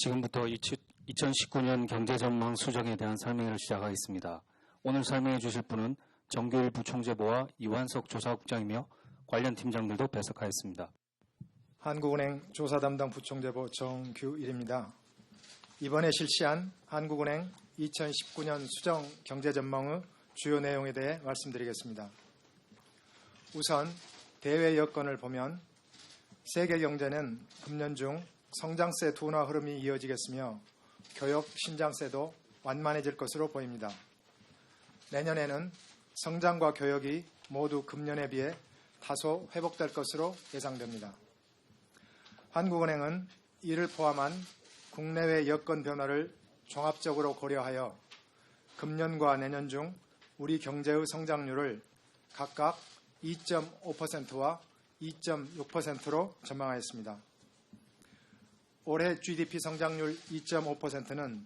지금부터 2019년 경제전망 수정에 대한 설명을 시작하겠습니다. 오늘 설명해 주실 분은 정규일 부총재보와 이완석 조사국장이며 관련 팀장들도 배석하였습니다. 한국은행 조사담당 부총재보 정규일입니다. 이번에 실시한 한국은행 2019년 수정 경제전망의 주요 내용에 대해 말씀드리겠습니다. 우선 대외 여건을 보면 세계 경제는 금년 중 성장세 둔화 흐름이 이어지겠으며 교역 신장세도 완만해질 것으로 보입니다. 내년에는 성장과 교역이 모두 금년에 비해 다소 회복될 것으로 예상됩니다. 한국은행은 이를 포함한 국내외 여건 변화를 종합적으로 고려하여 금년과 내년 중 우리 경제의 성장률을 각각 2.5%와 2.6%로 전망하였습니다. 올해 GDP 성장률 2.5%는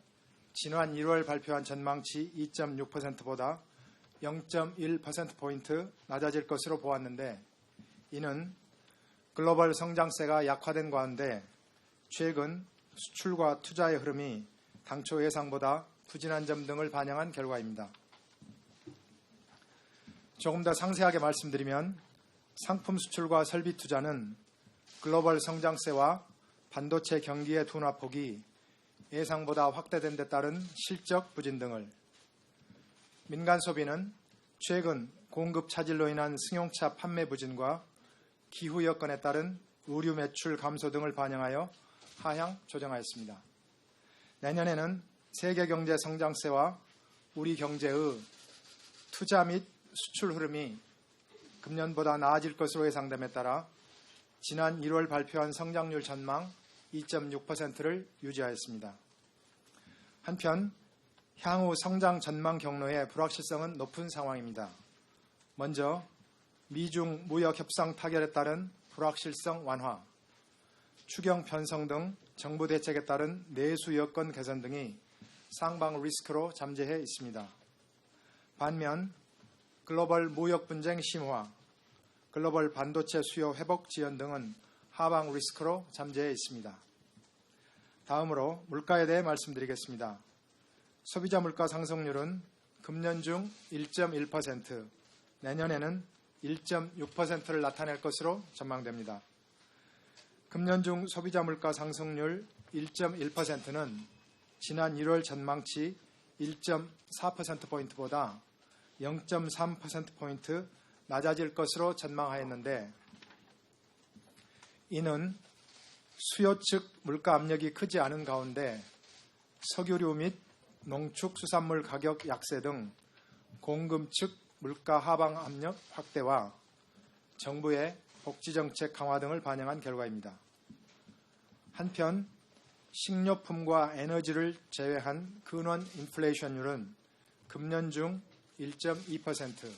지난 1월 발표한 전망치 2.6%보다 0.1%포인트 낮아질 것으로 보았는데, 이는 글로벌 성장세가 약화된 가운데 최근 수출과 투자의 흐름이 당초 예상보다 부진한 점 등을 반영한 결과입니다. 조금 더 상세하게 말씀드리면 상품 수출과 설비 투자는 글로벌 성장세와 반도체 경기의 둔화폭이 예상보다 확대된 데 따른 실적 부진 등을, 민간 소비는 최근 공급 차질로 인한 승용차 판매 부진과 기후 여건에 따른 의류 매출 감소 등을 반영하여 하향 조정하였습니다. 내년에는 세계 경제 성장세와 우리 경제의 투자 및 수출 흐름이 금년보다 나아질 것으로 예상됨에 따라 지난 1월 발표한 성장률 전망 2.6%를 유지하였습니다. 한편 향후 성장 전망 경로의 불확실성은 높은 상황입니다. 먼저 미중 무역 협상 타결에 따른 불확실성 완화, 추경 편성 등 정부 대책에 따른 내수 여건 개선 등이 상방 리스크로 잠재해 있습니다. 반면 글로벌 무역 분쟁 심화, 글로벌 반도체 수요 회복 지연 등은 하방 리스크로 잠재해 있습니다. 다음으로 물가에 대해 말씀드리겠습니다. 소비자 물가 상승률은 금년 중 1.1%, 내년에는 1.6%를 나타낼 것으로 전망됩니다. 금년 중 소비자 물가 상승률 1.1%는 지난 1월 전망치 1.4%포인트보다 0.3%포인트 낮아질 것으로 전망하였는데, 이는 수요 측 물가 압력이 크지 않은 가운데 석유류 및 농축수산물 가격 약세 등 공급 측 물가 하방 압력 확대와 정부의 복지정책 강화 등을 반영한 결과입니다. 한편 식료품과 에너지를 제외한 근원 인플레이션율은 금년 중 1.2%,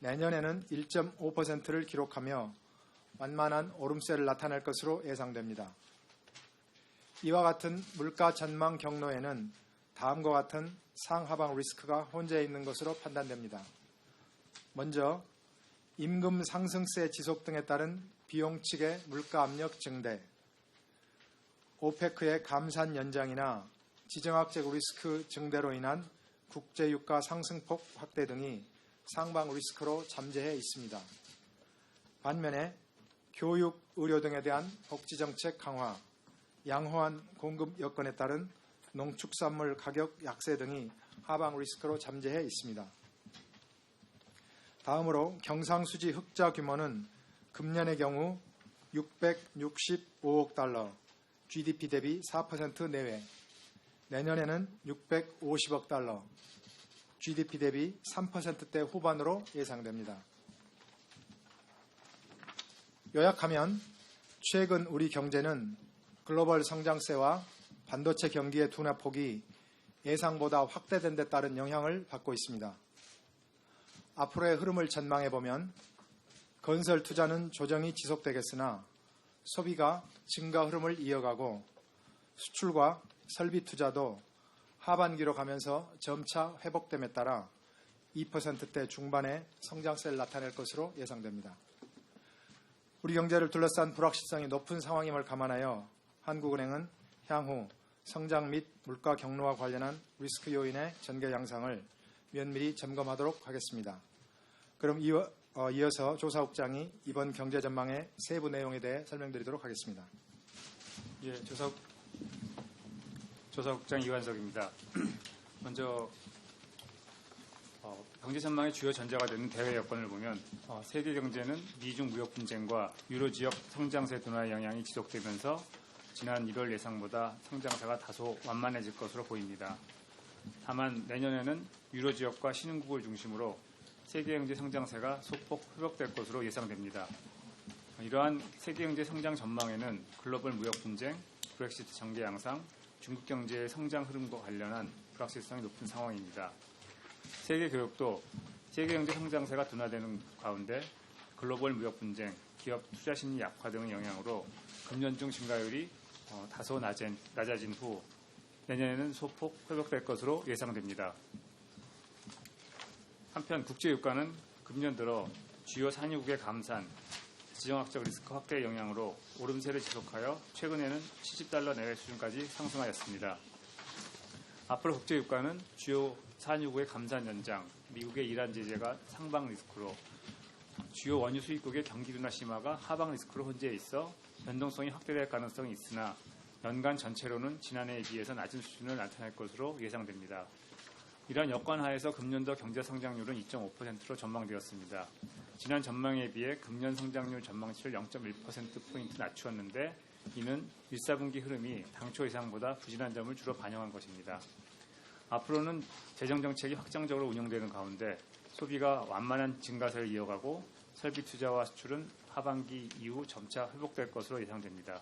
내년에는 1.5%를 기록하며 완만한 오름세를 나타낼 것으로 예상됩니다. 이와 같은 물가 전망 경로에는 다음과 같은 상하방 리스크가 혼재해 있는 것으로 판단됩니다. 먼저 임금 상승세 지속 등에 따른 비용 측의 물가 압력 증대, 오페크의 감산 연장이나 지정학적 리스크 증대로 인한 국제유가 상승폭 확대 등이 상방 리스크로 잠재해 있습니다. 반면에 교육, 의료 등에 대한 복지정책 강화, 양호한 공급 여건에 따른 농축산물 가격 약세 등이 하방 리스크로 잠재해 있습니다. 다음으로 경상수지 흑자 규모는 금년의 경우 665억 달러, GDP 대비 4% 내외, 내년에는 650억 달러, GDP 대비 3%대 후반으로 예상됩니다. 요약하면 최근 우리 경제는 글로벌 성장세와 반도체 경기의 둔화폭이 예상보다 확대된 데 따른 영향을 받고 있습니다. 앞으로의 흐름을 전망해보면 건설 투자는 조정이 지속되겠으나 소비가 증가 흐름을 이어가고 수출과 설비 투자도 하반기로 가면서 점차 회복됨에 따라 2%대 중반의 성장세를 나타낼 것으로 예상됩니다. 우리 경제를 둘러싼 불확실성이 높은 상황임을 감안하여 한국은행은 향후 성장 및 물가 경로와 관련한 리스크 요인의 전개 양상을 면밀히 점검하도록 하겠습니다. 그럼 이어서 조사국장이 이번 경제 전망의 세부 내용에 대해 설명드리도록 하겠습니다. 예, 조사국장 이완석입니다. 먼저 경제 전망의 주요 전제가 되는 대외 여건을 보면 세계 경제는 미중 무역 분쟁과 유로 지역 성장세 둔화의 영향이 지속되면서 지난 1월 예상보다 성장세가 다소 완만해질 것으로 보입니다. 다만 내년에는 유로 지역과 신흥국을 중심으로 세계 경제 성장세가 소폭 회복될 것으로 예상됩니다. 이러한 세계 경제 성장 전망에는 글로벌 무역 분쟁, 브렉시트 전개 양상, 중국 경제의 성장 흐름과 관련한 불확실성이 높은 상황입니다. 세계 교역도 세계 경제 성장세가 둔화되는 가운데 글로벌 무역 분쟁, 기업 투자 심리 약화 등의 영향으로 금년 중 증가율이 다소 낮아진 후 내년에는 소폭 회복될 것으로 예상됩니다. 한편 국제유가는 금년 들어 주요 산유국의 감산, 지정학적 리스크 확대의 영향으로 오름세를 지속하여 최근에는 70달러 내외 수준까지 상승하였습니다. 앞으로 국제유가는 주요 산유국의 감산 연장, 미국의 이란 제재가 상방 리스크로, 주요 원유 수입국의 경기 둔화 심화가 하방 리스크로 혼재해 있어 변동성이 확대될 가능성이 있으나 연간 전체로는 지난해에 비해서 낮은 수준을 나타낼 것으로 예상됩니다. 이러한 여건 하에서 금년도 경제 성장률은 2.5%로 전망되었습니다. 지난 전망에 비해 금년 성장률 전망치를 0.1%포인트 낮추었는데 이는 1, 4분기 흐름이 당초 예상보다 부진한 점을 주로 반영한 것입니다. 앞으로는 재정정책이 확장적으로 운영되는 가운데 소비가 완만한 증가세를 이어가고 설비 투자와 수출은 하반기 이후 점차 회복될 것으로 예상됩니다.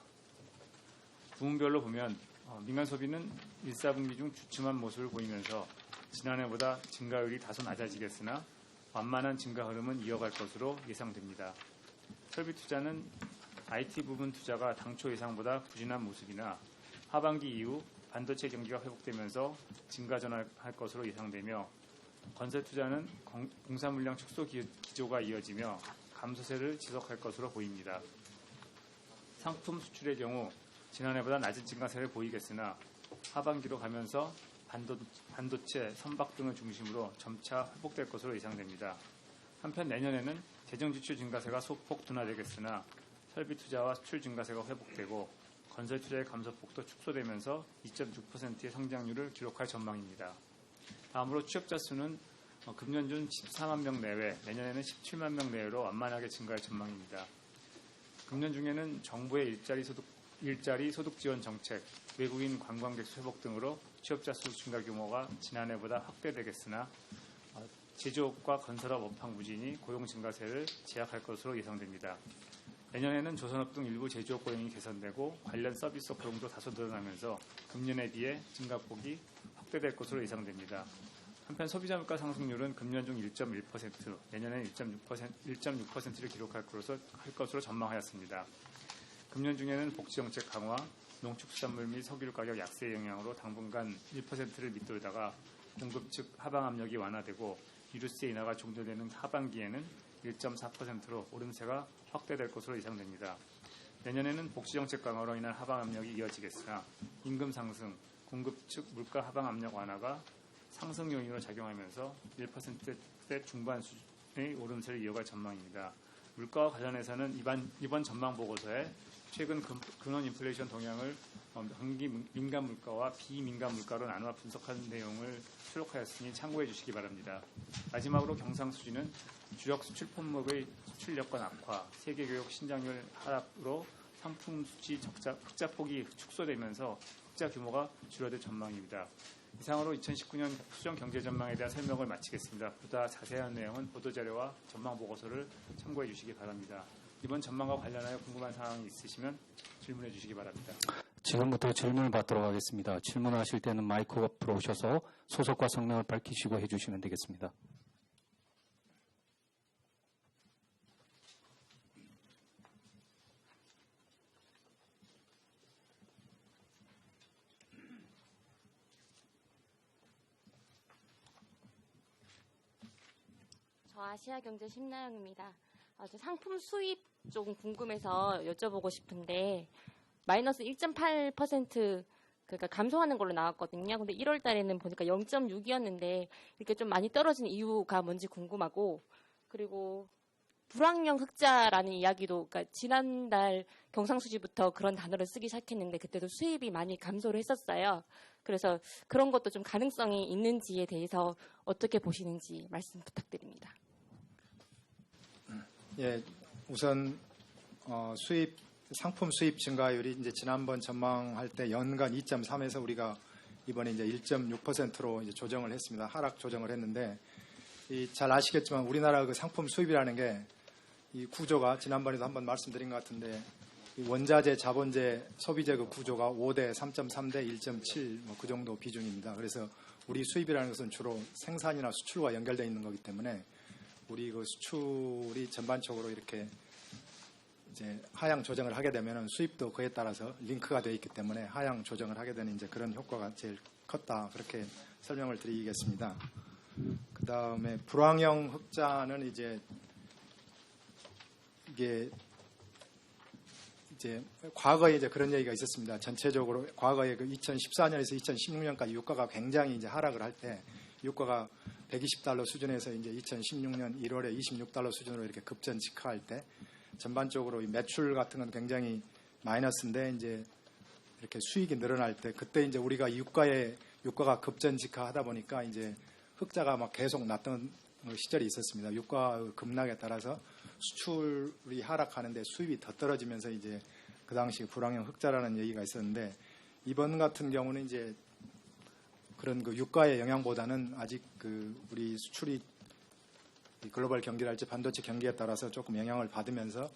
부문별로 보면 민간 소비는 1, 4분기 중 주춤한 모습을 보이면서 지난해보다 증가율이 다소 낮아지겠으나 완만한 증가 흐름은 이어갈 것으로 예상됩니다. 설비 투자는 IT 부분 투자가 당초 예상보다 부진한 모습이나 하반기 이후 반도체 경기가 회복되면서 증가 전환할 것으로 예상되며 건설 투자는 공사 물량 축소 기조가 이어지며 감소세를 지속할 것으로 보입니다. 상품 수출의 경우 지난해보다 낮은 증가세를 보이겠으나 하반기로 가면서 반도체, 선박 등을 중심으로 점차 회복될 것으로 예상됩니다. 한편 내년에는 재정지출 증가세가 소폭 둔화되겠으나 설비 투자와 수출 증가세가 회복되고 건설 투자의 감소폭도 축소되면서 2.6%의 성장률을 기록할 전망입니다. 다음으로 취업자 수는 금년 중 14만 명 내외, 내년에는 17만 명 내외로 완만하게 증가할 전망입니다. 금년 중에는 정부의 일자리 소득 지원 정책, 외국인 관광객 수 회복 등으로 취업자 수 증가 규모가 지난해보다 확대되겠으나 제조업과 건설업 업황 부진이 고용 증가세를 제약할 것으로 예상됩니다. 내년에는 조선업 등 일부 제조업 고용이 개선되고 관련 서비스업 고용도 다소 늘어나면서 금년에 비해 증가폭이 확대될 것으로 예상됩니다. 한편 소비자 물가 상승률은 금년 중 1.1%, 내년에는 1.6%를 기록할 것으로 전망하였습니다. 금년 중에는 복지정책 강화, 농축수산물 및 석유류 가격 약세의 영향으로 당분간 1%를 밑돌다가 공급 측 하방 압력이 완화되고 유류세 인하가 종료되는 하반기에는 1.4%로 오름세가 확대될 것으로 예상됩니다. 내년에는 복지정책 강화로 인한 하방 압력이 이어지겠으나 임금 상승, 공급 측 물가 하방 압력 완화가 상승 요인으로 작용하면서 1%대 중반 수준의 오름세를 이어갈 전망입니다. 물가와 관련해서는 이번 전망 보고서에 최근 근원 인플레이션 동향을 단기 민간 물가와 비민간 물가로 나누어 분석한 내용을 수록하였으니 참고해 주시기 바랍니다. 마지막으로 경상수지는 주력 수출 품목의 수출 여건 악화, 세계 교역 신장률 하락으로 상품 수지 흑자폭이 축소되면서 흑자 규모가 줄어들 전망입니다. 이상으로 2019년 수정 경제 전망에 대한 설명을 마치겠습니다. 보다 자세한 내용은 보도자료와 전망 보고서를 참고해 주시기 바랍니다. 이번 전망과 관련하여 궁금한 사항이 있으시면 질문해 주시기 바랍니다. 지금부터 질문을 받도록 하겠습니다. 질문하실 때는 마이크 앞으로 오셔서 소속과 성명을 밝히시고 해주시면 되겠습니다. 저 아시아경제 심나영입니다. 저 상품 수입 좀 궁금해서 여쭤보고 싶은데 마이너스 1.8% 그러니까 감소하는 걸로 나왔거든요. 근데 1월 달에는 보니까 0.6이었는데 이렇게 좀 많이 떨어진 이유가 뭔지 궁금하고, 그리고 불황형 흑자라는 이야기도, 그러니까 지난달 경상수지부터 그런 단어를 쓰기 시작했는데 그때도 수입이 많이 감소를 했었어요. 그래서 그런 것도 좀 가능성이 있는지에 대해서 어떻게 보시는지 말씀 부탁드립니다. 예, 우선 상품 수입 증가율이 이제 지난번 전망할 때 연간 2.3에서 우리가 이번에 이제 1.6%로 이제 조정을 했습니다. 하락 조정을 했는데, 잘 아시겠지만 우리나라 그 상품 수입이라는 게 이 구조가 지난번에도 한번 말씀드린 것 같은데, 이 원자재, 자본재, 소비재 그 구조가 5대 3.3대 1.7 뭐 그 정도 비중입니다. 그래서 우리 수입이라는 것은 주로 생산이나 수출과 연결되어 있는 거기 때문에 우리 그 수출이 전반적으로 이렇게 이제 하향 조정을 하게 되면은 수입도 그에 따라서 링크가 되어 있기 때문에 하향 조정을 하게 되는 이제 그런 효과가 제일 컸다, 그렇게 설명을 드리겠습니다. 그 다음에 불황형 흑자는 이제 이게 이제 과거에 이제 그런 얘기가 있었습니다. 전체적으로 과거에 그 2014년에서 2016년까지 유가가 굉장히 이제 하락을 할 때 유가가 120달러 수준에서 이제 2016년 1월에 26달러 수준으로 이렇게 급전 직하할 때 전반적으로 이 매출 같은 건 굉장히 마이너스인데 이제 이렇게 수익이 늘어날 때 그때 이제 우리가 유가가 급전 직하하다 보니까 이제 흑자가 막 계속 났던 시절이 있었습니다. 유가 급락에 따라서 수출이 하락하는데 수입이 더 떨어지면서 이제 그 당시 불황형 흑자라는 얘기가 있었는데, 이번 같은 경우는 이제 그런 그 유가의 영향보다는 아직 그 우리 수출이 글로벌 경기랄지 반도체 경기에 따라서 조금 영향을 받으면서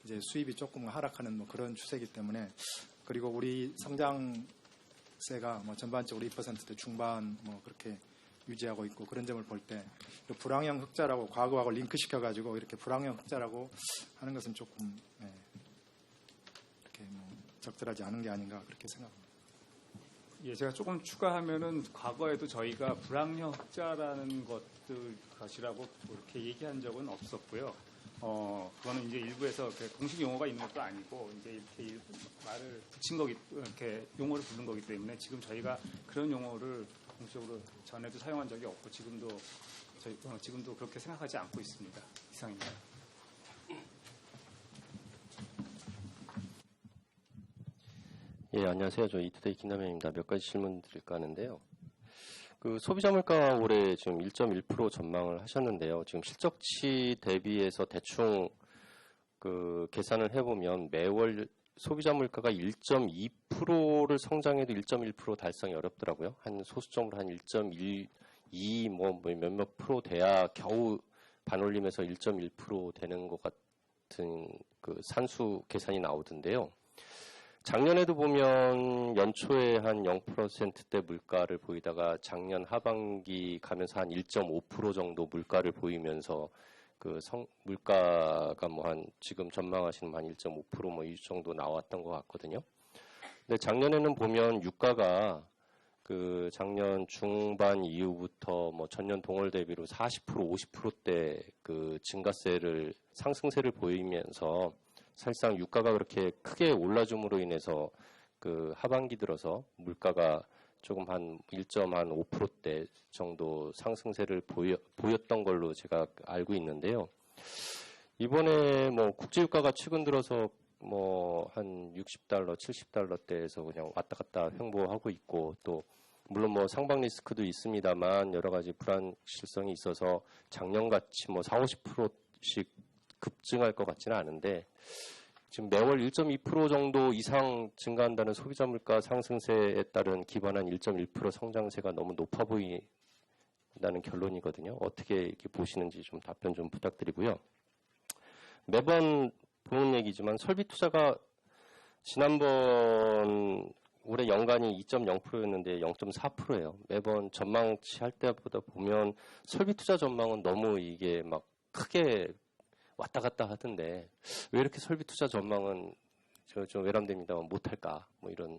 이제 수입이 조금 하락하는 뭐 그런 추세이기 때문에, 그리고 우리 성장세가 뭐 전반적으로 2%대 중반 뭐 그렇게 유지하고 있고, 그런 점을 볼 때 불황형 흑자라고 과거하고 링크시켜가지고 이렇게 불황형 흑자라고 하는 것은 조금 이렇게 뭐 적절하지 않은 게 아닌가 그렇게 생각합니다. 예, 제가 조금 추가하면은 과거에도 저희가 불황형 흑자라는 것이라고 그렇게 얘기한 적은 없었고요. 그거는 이제 일부에서 공식 용어가 있는 것도 아니고 이제 이렇게 말을 붙인 거기, 이렇게 용어를 부른 거기 때문에 지금 저희가 그런 용어를 공식적으로 전에도 사용한 적이 없고 지금도 그렇게 생각하지 않고 있습니다. 이상입니다. 예, 안녕하세요. 저 이투데이 김남현입니다. 몇 가지 질문 드릴까 하는데요. 그 소비자 물가가 올해 지금 1.1% 전망을 하셨는데요. 지금 실적치 대비해서 대충 그 계산을 해보면 매월 소비자 물가가 1.2%를 성장해도 1.1% 달성이 어렵더라고요. 한 소수점으로 한 1.12 뭐 몇몇 프로 돼야 겨우 반올림에서 1.1% 되는 것 같은 그 산수 계산이 나오던데요. 작년에도 보면 연초에 한 0%대 물가를 보이다가 작년 하반기 가면서 한 1.5% 정도 물가를 보이면서 그 물가가 뭐 한 지금 전망하시는 한 1.5% 뭐 이 정도 나왔던 것 같거든요. 근데 작년에는 보면 유가가 그 작년 중반 이후부터 뭐 전년 동월 대비로 40% 50%대 그 증가세를 상승세를 보이면서 사실상 유가가 그렇게 크게 올라줌으로 인해서 그 하반기 들어서 물가가 조금 한 1.5%대 정도 상승세를 보였던 걸로 제가 알고 있는데요. 이번에 뭐 국제유가가 최근 들어서 뭐 한 60달러, 70달러대에서 그냥 왔다 갔다 횡보하고 있고, 또 물론 뭐 상방 리스크도 있습니다만 여러 가지 불안실성이 있어서 작년같이 뭐 40, 50%씩 급증할 것 같지는 않은데, 지금 매월 1.2% 정도 이상 증가한다는 소비자 물가 상승세에 따른 기반한 1.1% 성장세가 너무 높아 보인다는 결론이거든요. 어떻게 이렇게 보시는지 좀 답변 좀 부탁드리고요. 매번 보는 얘기지만 설비 투자가 지난번 올해 연간이 2.0%였는데 0.4%예요. 매번 전망치 할 때보다 보면 설비 투자 전망은 너무 이게 막 크게 왔다 갔다 하던데 왜 이렇게 설비 투자 전망은 좀 외람됩니다만 못할까 뭐 이런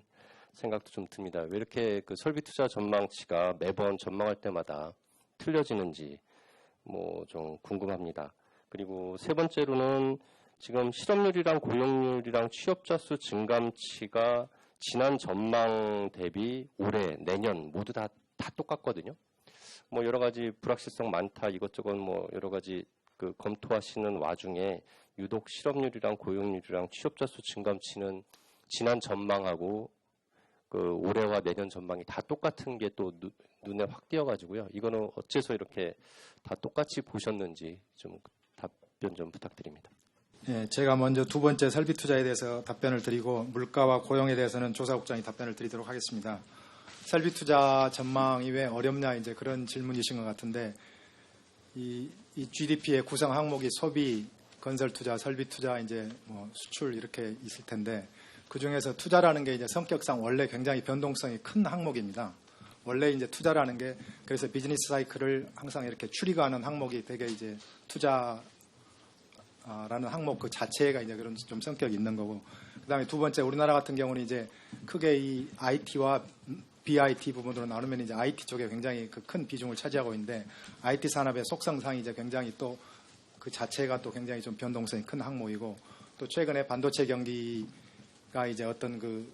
생각도 좀 듭니다. 왜 이렇게 그 설비 투자 전망치가 매번 전망할 때마다 틀려지는지 뭐 좀 궁금합니다. 그리고 세 번째로는 지금 실업률이랑 고용률이랑 취업자 수 증감치가 지난 전망 대비 올해, 내년 모두 다 똑같거든요. 뭐 여러 가지 불확실성 많다 이것저것 뭐 여러 가지 그 검토하시는 와중에 유독 실업률이랑 고용률이랑 취업자 수 증감치는 지난 전망하고 그 올해와 내년 전망이 다 똑같은 게 또 눈에 확 띄어가지고요. 이거는 어째서 이렇게 다 똑같이 보셨는지 좀 답변 좀 부탁드립니다. 예, 제가 먼저 두 번째 설비 투자에 대해서 답변을 드리고 물가와 고용에 대해서는 조사국장이 답변을 드리도록 하겠습니다. 설비 투자 전망이 왜 어렵냐 이제 그런 질문이신 것 같은데 이 GDP의 구성 항목이 소비, 건설 투자, 설비 투자, 이제 뭐 수출 이렇게 있을 텐데 그 중에서 투자라는 게 이제 성격상 원래 굉장히 변동성이 큰 항목입니다. 원래 이제 투자라는 게 그래서 비즈니스 사이클을 항상 이렇게 추리가하는 항목이 되게 이제 투자라는 항목 그 자체가 이제 그런 좀 성격이 있는 거고 그다음에 두 번째 우리나라 같은 경우는 이제 크게 이 IT와 BIT 부분으로 나누면 이제 IT 쪽에 굉장히 그 큰 비중을 차지하고 있는데 IT 산업의 속성상이 이제 굉장히 또 그 자체가 또 굉장히 좀 변동성이 큰 항목이고 또 최근에 반도체 경기가 이제 어떤 그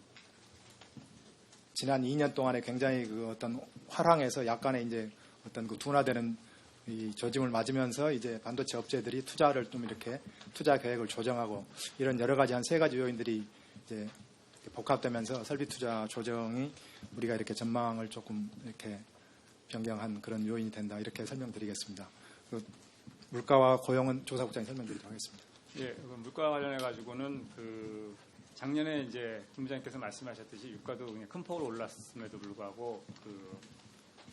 지난 2년 동안에 굉장히 그 어떤 화랑에서 약간의 이제 어떤 그 둔화되는 이 조짐을 맞으면서 이제 반도체 업체들이 투자를 좀 이렇게 투자 계획을 조정하고 이런 여러 가지 한 세 가지 요인들이 이제 복합되면서 설비 투자 조정이 우리가 이렇게 전망을 조금 이렇게 변경한 그런 요인이 된다 이렇게 설명드리겠습니다. 그 물가와 고용은 조사국장이 설명드리도록 하겠습니다. 예, 물가 관련해 가지고는 그 작년에 이제 김 부장님께서 말씀하셨듯이 유가도 그냥 큰 폭으로 올랐음에도 불구하고 그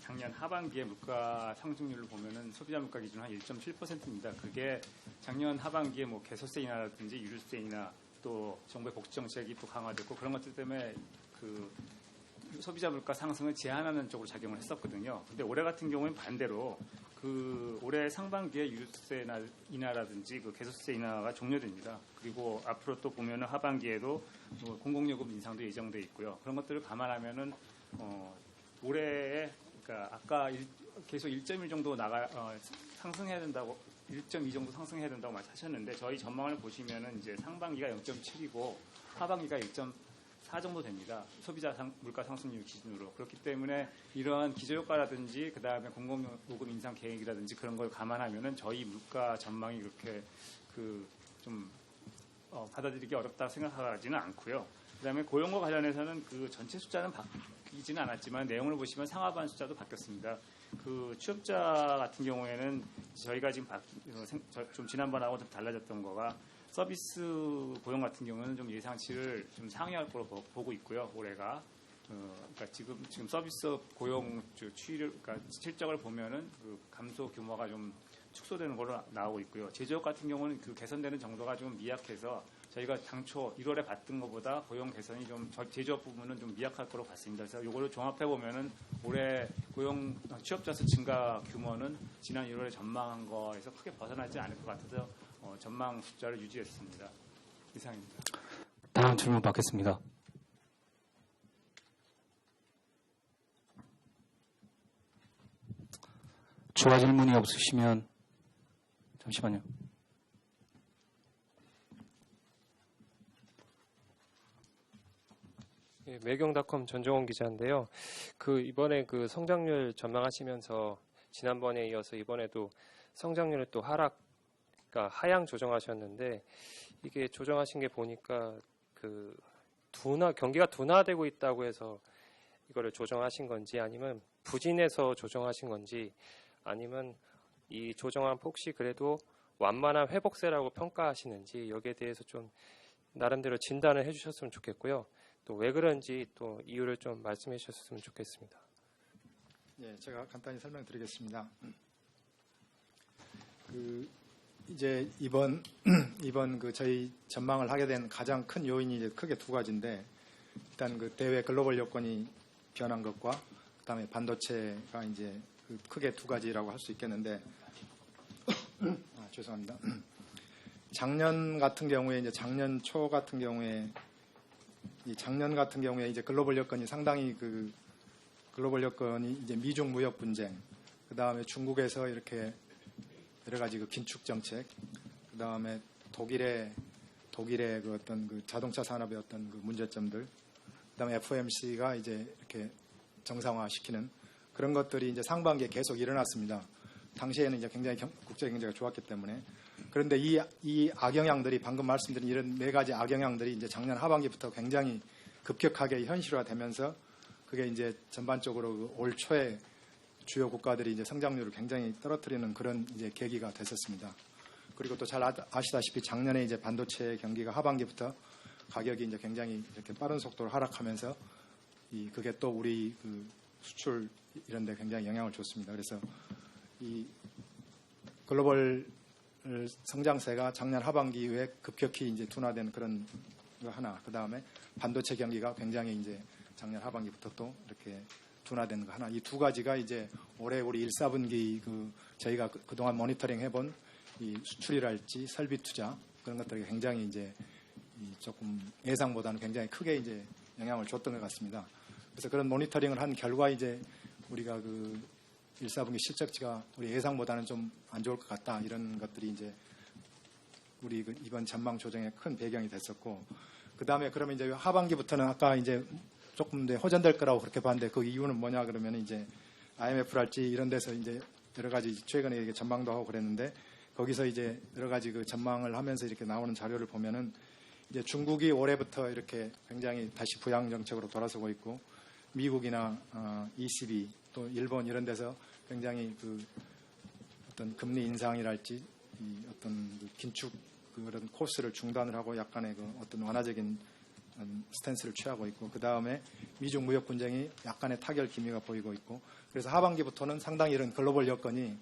작년 하반기에 물가 상승률을 보면은 소비자 물가 기준 한 1.7%입니다. 그게 작년 하반기에 뭐 개소세 인하라든지 유류세 인하 또 정부의 복지 정책이 또 강화됐고 그런 것들 때문에 그 소비자 물가 상승을 제한하는 쪽으로 작용을 했었거든요. 근데 올해 같은 경우는 반대로 그 올해 상반기에 유류세 인하라든지 그 개소세 인하가 종료됩니다. 그리고 앞으로 또 보면은 하반기에도 뭐 공공요금 인상도 예정돼 있고요. 그런 것들을 감안하면은 올해에 그러니까 아까 계속 1.1 정도 상승해야 된다고 1.2 정도 상승해야 된다고 말씀하셨는데 저희 전망을 보시면은 이제 상반기가 0.7이고 하반기가 1.4 정도 됩니다. 소비자 물가 상승률 기준으로. 그렇기 때문에 이러한 기저효과라든지 그다음에 공공요금 인상 계획이라든지 그런 걸 감안하면은 저희 물가 전망이 그렇게 그 좀 받아들이기 어렵다 생각하지는 않고요. 그다음에 고용과 관련해서는 그 전체 숫자는 바뀌지는 않았지만 내용을 보시면 상하반 숫자도 바뀌었습니다. 그 취업자 같은 경우에는 저희가 지금 좀 지난번하고 좀 달라졌던 거가 서비스 고용 같은 경우는 좀 예상치를 좀 상회할 거로 보고 있고요. 올해가 그러니까 지금 서비스 고용 그러니까 실적을 보면은 그 감소 규모가 좀 축소되는 걸로 나오고 있고요. 제조업 같은 경우는 그 개선되는 정도가 좀 미약해서 저희가 당초 1월에 봤던 것보다 고용 개선이 좀 제조업 부분은 좀 미약할 거로 봤습니다. 그래서 이거를 종합해 보면은 올해 고용 취업자 수 증가 규모는 지난 1월에 전망한 거에서 크게 벗어나지 않을 것 같아서 전망 숫자를 유지했습니다. 이상입니다. 다음 질문 받겠습니다. 추가 질문이 없으시면 잠시만요. 예, 매경닷컴 전종원 기자인데요. 그 이번에 그 성장률 전망하시면서 지난번에 이어서 이번에도 성장률을 또 그러니까 하향 조정하셨는데 이게 조정하신 게 보니까 그 경기가 둔화되고 있다고 해서 이거를 조정하신 건지 아니면 부진해서 조정하신 건지 아니면 이 조정한 폭이 그래도 완만한 회복세라고 평가하시는지 여기에 대해서 좀 나름대로 진단을 해주셨으면 좋겠고요. 또 왜 그런지 또 이유를 좀 말씀해 주셨으면 좋겠습니다. 예, 제가 간단히 설명드리겠습니다. 이제 이번 그 저희 전망을 하게 된 가장 큰 요인이 이제 크게 두 가지인데 일단 그 대외 글로벌 여건이 변한 것과 그다음에 반도체가 이제 그 크게 두 가지라고 할 수 있겠는데 죄송합니다. 작년 같은 경우에 이제 작년 초 같은 경우에 이제 글로벌 여건이 상당히 그 글로벌 여건이 이제 미중 무역 분쟁, 그 다음에 중국에서 이렇게 여러 가지 그 긴축 정책, 그 다음에 독일의 그 어떤 그 자동차 산업의 어떤 그 문제점들, 그 그다음에 FOMC가 이제 이렇게 정상화시키는 그런 것들이 이제 상반기에 계속 일어났습니다. 당시에는 이제 굉장히 국제 경제가 좋았기 때문에. 그런데 이 악영향들이 방금 말씀드린 이런 네 가지 악영향들이 이제 작년 하반기부터 굉장히 급격하게 현실화되면서 그게 이제 전반적으로 올 초에 주요 국가들이 이제 성장률을 굉장히 떨어뜨리는 그런 이제 계기가 됐었습니다. 그리고 또 잘 아시다시피 작년에 이제 반도체 경기가 하반기부터 가격이 이제 굉장히 이렇게 빠른 속도로 하락하면서 그게 또 우리 그 수출 이런 데 굉장히 영향을 줬습니다. 그래서 이 글로벌 성장세가 작년 하반기 이후에 급격히 이제 둔화된 그런 거 하나, 그 다음에 반도체 경기가 굉장히 이제 작년 하반기부터 또 이렇게 둔화된 거 하나, 이 두 가지가 이제 올해 우리 1, 4분기 저희가 그동안 모니터링 해본 이 수출이랄지 설비 투자 그런 것들이 굉장히 이제 조금 예상보다는 굉장히 크게 이제 영향을 줬던 것 같습니다. 그래서 그런 모니터링을 한 결과 이제 우리가 1, 4분기 실적치가 우리 예상보다는 좀 안 좋을 것 같다 이런 것들이 이제 우리 이번 전망 조정의 큰 배경이 됐었고, 그 다음에 그러면 이제 하반기부터는 아까 이제 조금 더 호전될 거라고 그렇게 봤는데 그 이유는 뭐냐 그러면 이제 IMF랄지 이런 데서 이제 여러 가지 최근에 이게 전망도 하고 그랬는데 거기서 이제 여러 가지 그 전망을 하면서 이렇게 나오는 자료를 보면은 이제 중국이 올해부터 이렇게 굉장히 다시 부양 정책으로 돌아서고 있고 미국이나 ECB 또 일본 이런 데서 굉장히 그 어떤 금리 인상이랄지 어떤 그 긴축 그런 코스를 중단을 하고 약간의 그 어떤 완화적인 스탠스를 취하고 있고, 그 다음에 미중 무역 분쟁이 약간의 타결 기미가 보이고 있고, 그래서 하반기부터는 상당히 이런 글로벌 여건이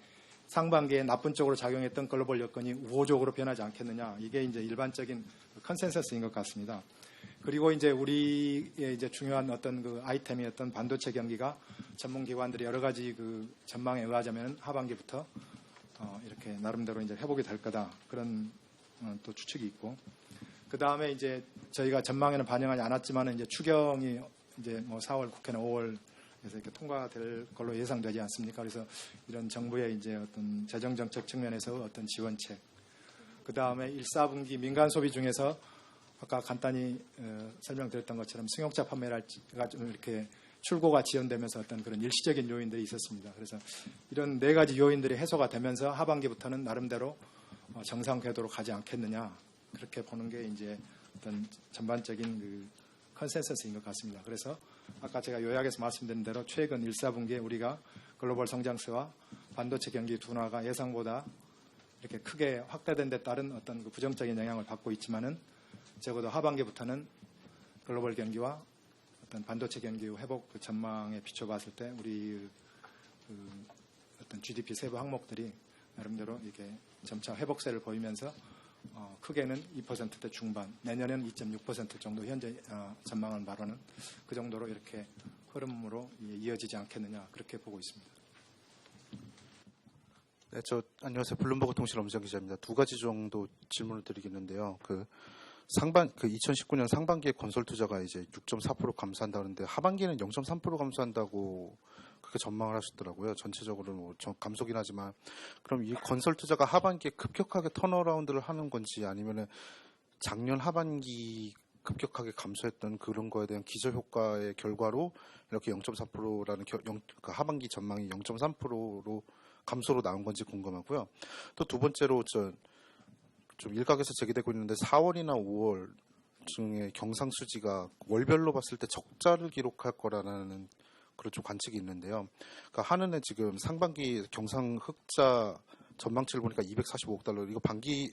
상반기에 나쁜 쪽으로 작용했던 글로벌 여건이 우호적으로 변하지 않겠느냐, 이게 이제 일반적인 컨센서스인 것 같습니다. 그리고 이제 우리의 이제 중요한 어떤 그 아이템이었던 반도체 경기가 전문기관들이 여러 가지 그 전망에 의하자면 하반기부터 이렇게 나름대로 이제 회복이 될 거다, 그런 또 추측이 있고, 그 다음에 이제 저희가 전망에는 반영하지 않았지만 이제 추경이 이제 뭐 4월 국회는 5월에서 이렇게 통과될 걸로 예상되지 않습니까? 그래서 이런 정부의 이제 어떤 재정 정책 측면에서 어떤 지원책, 그 다음에 1, 4분기 민간 소비 중에서 아까 간단히 설명드렸던 것처럼 승용차 판매가 좀 이렇게 출고가 지연되면서 어떤 그런 일시적인 요인들이 있었습니다. 그래서 이런 네 가지 요인들이 해소가 되면서 하반기부터는 나름대로 정상 궤도로 가지 않겠느냐, 그렇게 보는 게 이제 어떤 전반적인 그 컨센서스인 것 같습니다. 그래서 아까 제가 요약해서 말씀드린 대로 최근 1, 4분기에 우리가 글로벌 성장세와 반도체 경기 둔화가 예상보다 이렇게 크게 확대된 데 따른 어떤 그 부정적인 영향을 받고 있지만은 적어도 하반기부터는 글로벌 경기와 어떤 반도체 경기 회복 그 전망에 비춰봤을 때 우리 어떤 GDP 세부 항목들이 나름대로 이게 점차 회복세를 보이면서 크게는 2%대 중반, 내년에는 2.6% 정도 현재 전망한 바로는 그 정도로 이렇게 흐름으로 이어지지 않겠느냐, 그렇게 보고 있습니다. 네, 안녕하세요. 블룸버그 통신 엄지영 기자입니다. 두 가지 정도 질문을 드리겠는데요. 2019년 상반기에 건설 투자가 이제 6.4% 감소한다는데 하반기에는 0.3% 감소한다고 그렇게 전망을 하셨더라고요. 전체적으로는 뭐 감소긴 하지만, 그럼 이 건설 투자가 하반기에 급격하게 턴어라운드를 하는 건지 아니면은 작년 하반기 급격하게 감소했던 그런 거에 대한 기저효과의 결과로 이렇게 0.4%라는 하반기 전망이 0.3%로 감소로 나온 건지 궁금하고요. 또 두 번째로 좀 일각에서 제기되고 있는데 4월이나 5월 중에 경상수지가 월별로 봤을 때 적자를 기록할 거라는 그런 좀 관측이 있는데요. 그러니까 한은에 지금 상반기 경상 흑자 전망치를 보니까 245억 달러, 이거 반기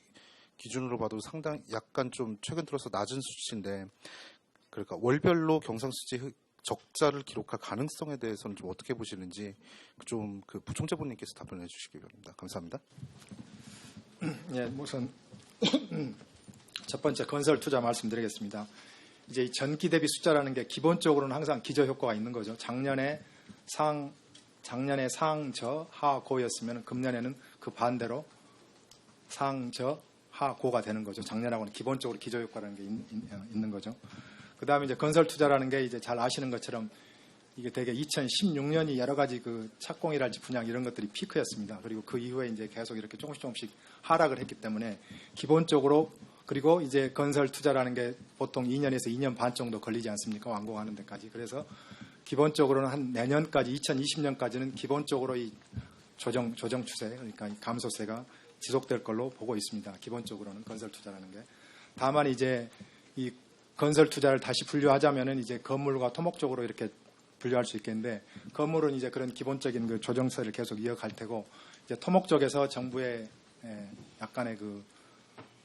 기준으로 봐도 상당히 약간 좀 최근 들어서 낮은 수치인데, 그러니까 월별로 경상수지 적자를 기록할 가능성에 대해서는 좀 어떻게 보시는지 좀 그 부총재분님께서 답변해 주시기 바랍니다. 감사합니다. 예, 우선 첫 번째 건설 투자 말씀드리겠습니다. 이제 이 전기 대비 숫자라는 게 기본적으로는 항상 기저 효과가 있는 거죠. 작년에 상저 하고였으면 금년에는 그 반대로 상저 하고가 되는 거죠. 작년하고는 기본적으로 기저 효과라는 게 있는 거죠. 그 다음에 이제 건설 투자라는 게 이제 잘 아시는 것처럼 이게 되게 2016년이 여러 가지 그 착공이랄지 분양 이런 것들이 피크였습니다. 그리고 그 이후에 이제 계속 이렇게 조금씩 하락을 했기 때문에 기본적으로 그리고 이제 건설 투자라는 게 보통 2년에서 2년 반 정도 걸리지 않습니까? 완공하는 데까지. 그래서 기본적으로는 한 내년까지 2020년까지는 기본적으로 이 조정 추세, 그러니까 이 감소세가 지속될 걸로 보고 있습니다. 기본적으로는 건설 투자라는 게. 다만 이제 이 건설 투자를 다시 분류하자면은 이제 건물과 토목 쪽으로 이렇게 분류할 수 있겠는데, 건물은 이제 그런 기본적인 그 조정세를 계속 이어갈 테고, 이제 토목 쪽에서 정부의 약간의 그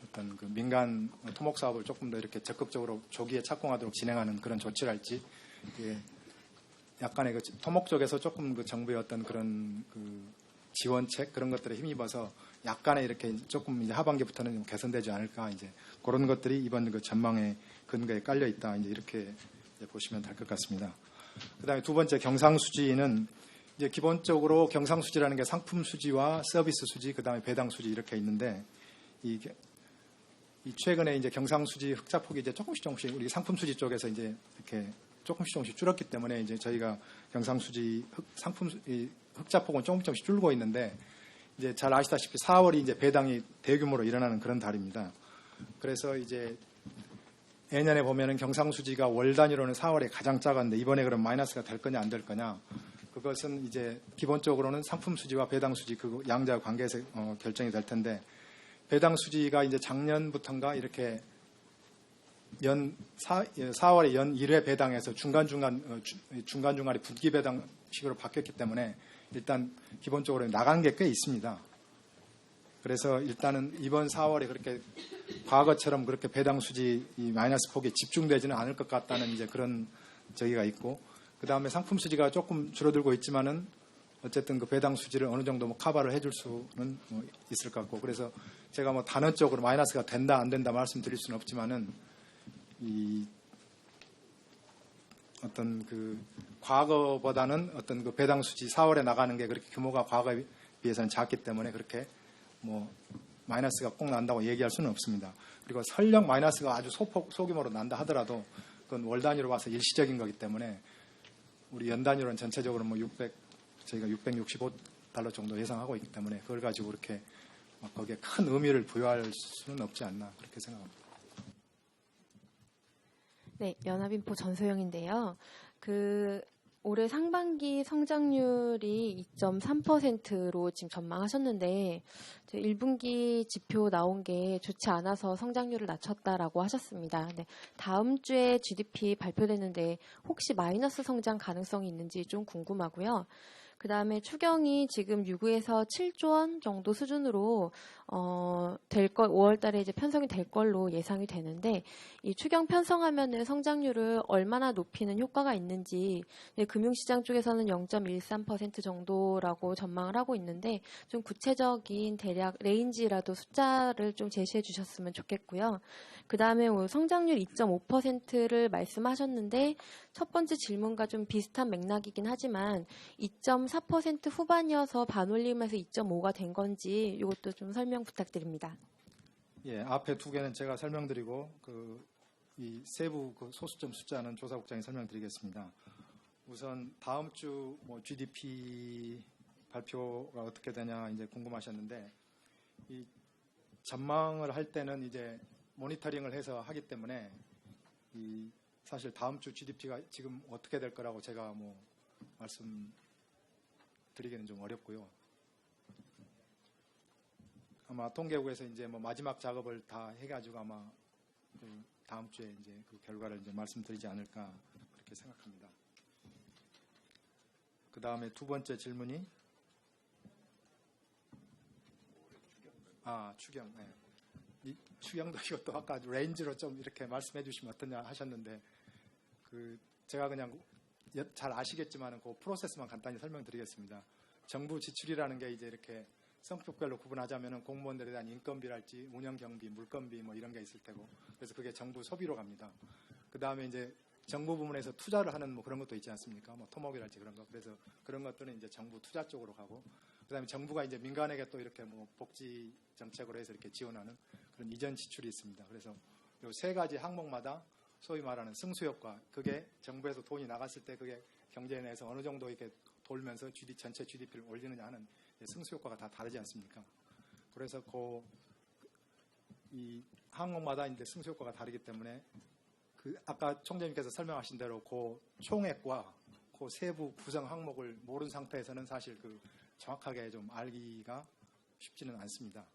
어떤 그 민간 토목 사업을 조금 더 이렇게 적극적으로 조기에 착공하도록 진행하는 그런 조치랄지, 약간의 그 토목 쪽에서 조금 그 정부의 어떤 그런 그 지원책 그런 것들에 힘입어서 약간의 이렇게 조금 이제 하반기부터는 좀 개선되지 않을까, 이제 그런 것들이 이번 그 전망의 근거에 깔려 있다, 이제 이렇게 이제 보시면 될 것 같습니다. 그다음에 두 번째 경상수지는 이제 기본적으로 경상수지라는 게 상품 수지와 서비스 수지, 그다음에 배당 수지 이렇게 있는데, 이 최근에 이제 경상수지 흑자폭이 이제 조금씩 우리 상품 수지 쪽에서 이제 이렇게 조금씩 줄었기 때문에 이제 저희가 경상수지 흑자폭은 조금씩 줄고 있는데, 이제 잘 아시다시피 4월이 이제 배당이 대규모로 일어나는 그런 달입니다. 그래서 이제 예년에 보면은 경상수지가 월 단위로는 4월에 가장 작았는데, 이번에 그럼 마이너스가 될 거냐 안 될 거냐, 그것은 이제 기본적으로는 상품 수지와 배당 수지 그 양자 관계에서 결정이 될 텐데, 배당 수지가 이제 작년부터인가 이렇게 4월에 연 1회 배당에서 중간중간에 분기 배당식으로 바뀌었기 때문에 일단 기본적으로 나간 게 꽤 있습니다. 그래서 일단은 이번 4월에 그렇게 과거처럼 그렇게 배당 수지 이 마이너스 폭이 집중되지는 않을 것 같다는 이제 그런 저기가 있고, 그 다음에 상품 수지가 조금 줄어들고 있지만은 어쨌든 그 배당 수지를 어느 정도 뭐 커버를 해줄 수는 있을 것 같고, 그래서 제가 뭐 단언적으로 마이너스가 된다 안 된다 말씀드릴 수는 없지만은 이 어떤 그 과거보다는 어떤 그 배당 수지 4월에 나가는 게 그렇게 규모가 과거에 비해서는 작기 때문에 그렇게 뭐 마이너스가 꼭 난다고 얘기할 수는 없습니다. 그리고 설령 마이너스가 아주 소규모로 난다 하더라도 그건 월 단위로 봐서 일시적인 거기 때문에 우리 연 단위로는 전체적으로 뭐 저희가 665달러 정도 예상하고 있기 때문에 그걸 가지고 그렇게 거기에 큰 의미를 부여할 수는 없지 않나 그렇게 생각합니다. 네, 연합인포 전소영인데요. 올해 상반기 성장률이 2.3%로 지금 전망하셨는데 1분기 지표 나온 게 좋지 않아서 성장률을 낮췄다라고 하셨습니다. 네, 다음 주에 GDP 발표되는데 혹시 마이너스 성장 가능성이 있는지 좀 궁금하고요. 그 다음에 추경이 지금 6에서 7조 원 정도 수준으로 5월 달에 이제 편성이 될 걸로 예상이 되는데, 이 추경 편성하면은 성장률을 얼마나 높이는 효과가 있는지, 금융시장 쪽에서는 0.13% 정도라고 전망을 하고 있는데, 좀 구체적인 대략 레인지라도 숫자를 좀 제시해 주셨으면 좋겠고요. 그 다음에 성장률 2.5%를 말씀하셨는데, 첫 번째 질문과 좀 비슷한 맥락이긴 하지만 2.4% 후반이어서 반올림에서 2.5가 된 건지 이것도 좀 설명 부탁드립니다. 예, 앞에 두 개는 제가 설명드리고 이 세부 그 소수점 숫자는 조사국장이 설명드리겠습니다. 우선 다음 주 뭐 GDP 발표가 어떻게 되냐 이제 궁금하셨는데, 이 전망을 할 때는 이제 모니터링을 해서 하기 때문에 이 사실 다음 주 GDP가 지금 어떻게 될 거라고 제가 뭐 말씀드리기는 좀 어렵고요. 아마 통계국에서 이제 뭐 마지막 작업을 다 해가지고 아마 그 다음 주에 이제 그 결과를 이제 말씀드리지 않을까 그렇게 생각합니다. 그 다음에 두 번째 질문이 추경. 네. 이 추경도 이것도 아까 레인지로 좀 이렇게 말씀해 주시면 어떠냐 하셨는데, 제가 그냥 잘 아시겠지만 그 프로세스만 간단히 설명드리겠습니다. 정부 지출이라는 게 이제 이렇게 성격별로 구분하자면은 공무원들에 대한 인건비랄지 운영 경비, 물건비 뭐 이런 게 있을 테고, 그래서 그게 정부 소비로 갑니다. 그 다음에 이제 정부 부문에서 투자를 하는 뭐 그런 것도 있지 않습니까? 뭐 토목이랄지 그런 거. 그래서 그런 것들은 이제 정부 투자 쪽으로 가고, 그 다음에 정부가 이제 민간에게 또 이렇게 뭐 복지 정책으로 해서 이렇게 지원하는 그런 이전 지출이 있습니다. 그래서 이 세 가지 항목마다 소위 말하는 승수효과, 그게 정부에서 돈이 나갔을 때 그게 경제 내에서 어느 정도 이렇게 돌면서 전체 GDP를 올리느냐 하는 승수효과가 다 다르지 않습니까? 그래서 이 항목마다 이제 승수 효과가 다르기 때문에 그 아까 총재님께서 설명하신 대로 그 총액과 그 세부 구성 항목을 모르는 상태에서는 사실 그 정확하게 좀 알기가 쉽지는 않습니다.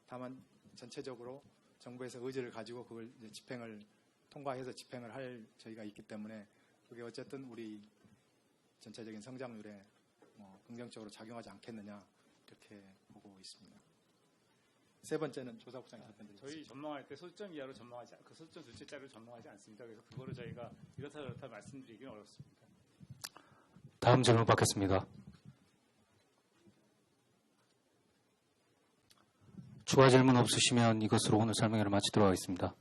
다만 전체적으로 정부에서 의지를 가지고 그걸 이제 집행을 통과해서 집행을 할 저희가 있기 때문에 그게 어쨌든 우리 전체적인 성장률에 긍정적으로 작용하지 않겠느냐 이렇게 보고 있습니다. 세 번째는 조사국장이 답변드리겠습니다. 저희 전망할 때 소수점 이하로 전망하지 그 소수점 둘째자를 전망하지 않습니다. 그래서 그거를 저희가 이렇다 저렇다 말씀드리기는 어렵습니다. 다음 질문 받겠습니다. 추가 질문 없으시면 이것으로 오늘 설명회를 마치도록 하겠습니다.